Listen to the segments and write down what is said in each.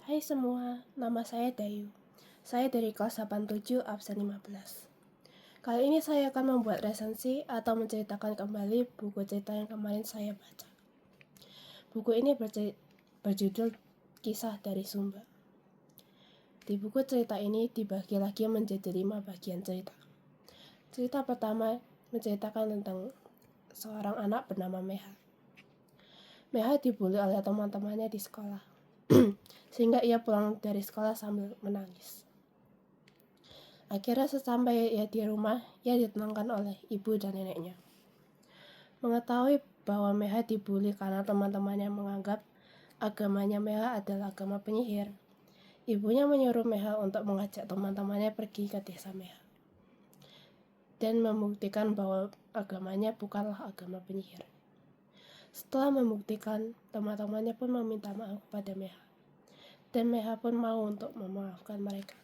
Hai semua, nama saya Dayu. Saya dari kelas 87 absen 15. Kali ini saya akan membuat resensi atau menceritakan kembali buku cerita yang kemarin saya baca. Buku ini berjudul Kisah dari Sumba. Di buku cerita ini dibagi lagi menjadi 5 bagian cerita. Cerita pertama menceritakan tentang seorang anak bernama Meha. Meha dibully oleh teman-temannya di sekolah, sehingga ia pulang dari sekolah sambil menangis. Akhirnya sesampai ia di rumah, ia ditenangkan oleh ibu dan neneknya. Mengetahui bahwa Meha dibully karena teman-temannya menganggap agamanya Meha adalah agama penyihir, ibunya menyuruh Meha untuk mengajak teman-temannya pergi ke desa Meha dan membuktikan bahwa agamanya bukanlah agama penyihir. Setelah membuktikan, teman-temannya pun meminta maaf kepada Meha, dan Meha pun mau untuk memaafkan mereka.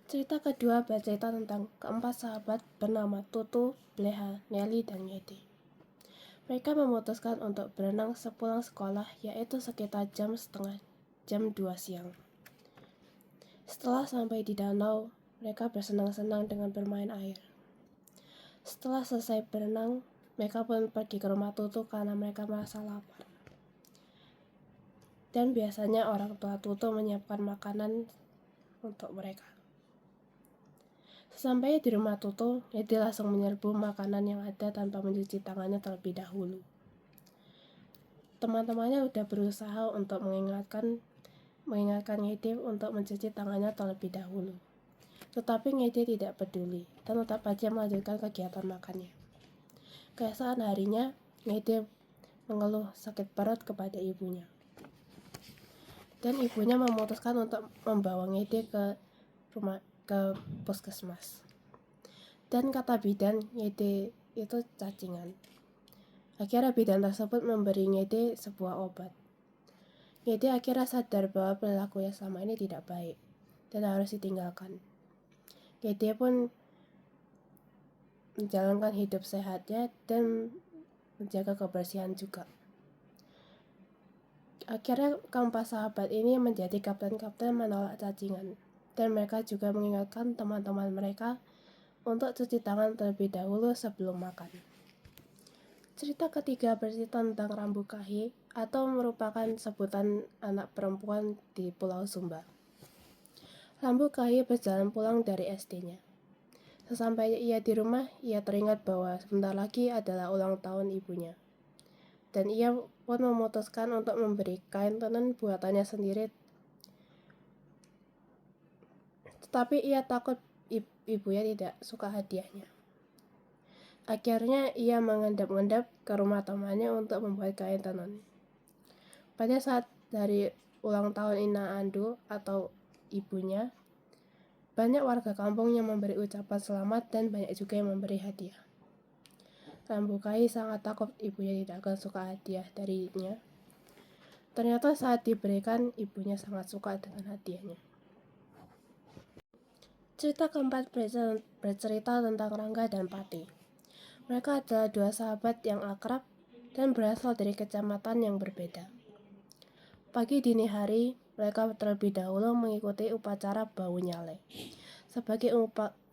Cerita kedua bercerita tentang keempat sahabat bernama Tutu, Bleha, Nelly, dan Ngede. Mereka memutuskan untuk berenang sepulang sekolah, yaitu sekitar jam 2 siang. Setelah sampai di danau, mereka bersenang-senang dengan bermain air. Setelah selesai berenang, mereka pun pergi ke rumah Tutu karena mereka merasa lapar. Dan biasanya orang tua Tutu menyiapkan makanan untuk mereka. Sesampainya di rumah Tutu, Ngede langsung menyerbu makanan yang ada tanpa mencuci tangannya terlebih dahulu. Teman-temannya sudah berusaha untuk mengingatkan Ngede untuk mencuci tangannya terlebih dahulu. Tetapi Ngede tidak peduli dan tetap saja melanjutkan kegiatan makannya. Keesokan harinya, Ngede mengeluh sakit perut kepada ibunya. Dan ibunya memutuskan untuk membawa Ngede ke puskesmas. Dan kata bidan, Ngede itu cacingan. Akhirnya bidan tersebut memberi Ngede sebuah obat. Ngede akhirnya sadar bahwa perilakunya selama ini tidak baik dan harus ditinggalkan. Ngede pun menjalankan hidup sehatnya dan menjaga kebersihan juga. Akhirnya keempat sahabat ini menjadi kapten-kapten menolak cacingan, dan mereka juga mengingatkan teman-teman mereka untuk cuci tangan terlebih dahulu sebelum makan. Cerita ketiga bercerita tentang Rambu Kahi atau merupakan sebutan anak perempuan di Pulau Sumba. Rambu Kahi berjalan pulang dari SD-nya. Sesampainya ia di rumah, ia teringat bahwa sebentar lagi adalah ulang tahun ibunya. Dan ia pun memutuskan untuk memberi kain tenun buatannya sendiri. Tetapi ia takut ibunya tidak suka hadiahnya. Akhirnya ia mengendap-endap ke rumah temannya untuk membuat kain tenun. Pada saat dari ulang tahun Ina Andu atau ibunya, banyak warga kampung yang memberi ucapan selamat dan banyak juga yang memberi hadiah. Rambu Kahi sangat takut ibunya tidak akan suka hadiah darinya. Ternyata saat diberikan, ibunya sangat suka dengan hadiahnya. Cerita keempat bercerita tentang Rangga dan Pati. Mereka adalah dua sahabat yang akrab dan berasal dari kecamatan yang berbeda. Pagi dini hari, mereka terlebih dahulu mengikuti upacara Bau Nyale sebagai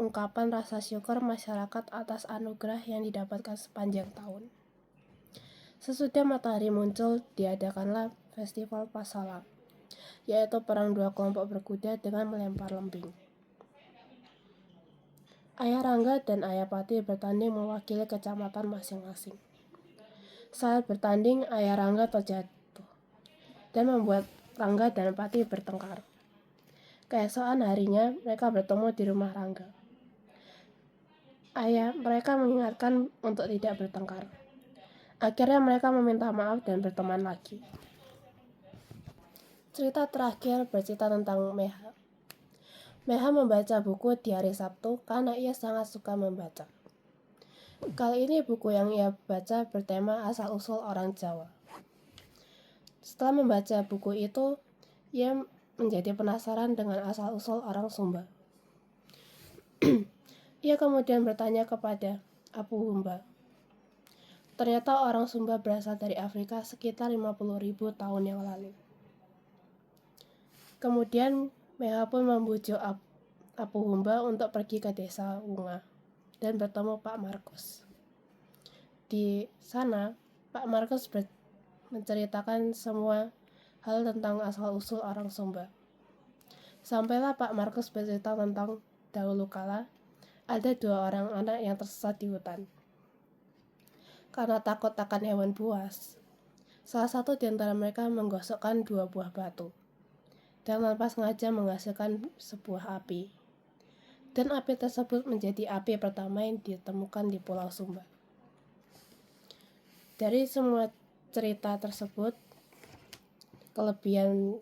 ungkapan rasa syukur masyarakat atas anugerah yang didapatkan sepanjang tahun. Sesudah matahari muncul, diadakanlah festival Pasala, yaitu perang dua kelompok berkuda dengan melempar lembing. Ayah Rangga dan Ayah Pati bertanding mewakili kecamatan masing-masing. Saat bertanding, Ayah Rangga terjatuh dan membuat Rangga dan Pati bertengkar. Keesokan harinya, mereka bertemu di rumah Rangga. Ayah mereka mengingatkan untuk tidak bertengkar. Akhirnya mereka meminta maaf dan berteman lagi. Cerita terakhir bercerita tentang Meha. Meha membaca buku di hari Sabtu karena ia sangat suka membaca. Kali ini buku yang ia baca bertema asal-usul orang Jawa. Setelah membaca buku itu, ia menjadi penasaran dengan asal-usul orang Sumba. Ia kemudian bertanya kepada Apu Humba. Ternyata orang Sumba berasal dari Afrika sekitar 50.000 tahun yang lalu. Kemudian Meha pun membujuk Apu Humba untuk pergi ke desa Wunga dan bertemu Pak Markus. Di sana, Pak Markus menceritakan semua hal tentang asal-usul orang Sumba. Sampailah Pak Markus bercerita tentang dahulu kala ada 2 orang anak yang tersesat di hutan. Karena takut akan hewan buas, salah satu di antara mereka menggosokkan 2 buah batu dan tanpa sengaja menghasilkan sebuah api. Dan api tersebut menjadi api pertama yang ditemukan di Pulau Sumba. Dari semua cerita tersebut, kelebihan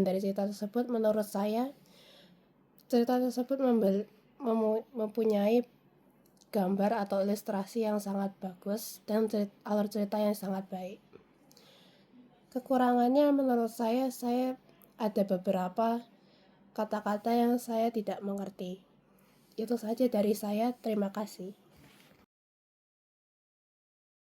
dari cerita tersebut menurut saya, cerita tersebut mempunyai gambar atau ilustrasi yang sangat bagus dan alur cerita yang sangat baik. Kekurangannya menurut saya ada beberapa kata-kata yang saya tidak mengerti. Itu saja dari saya, terima kasih.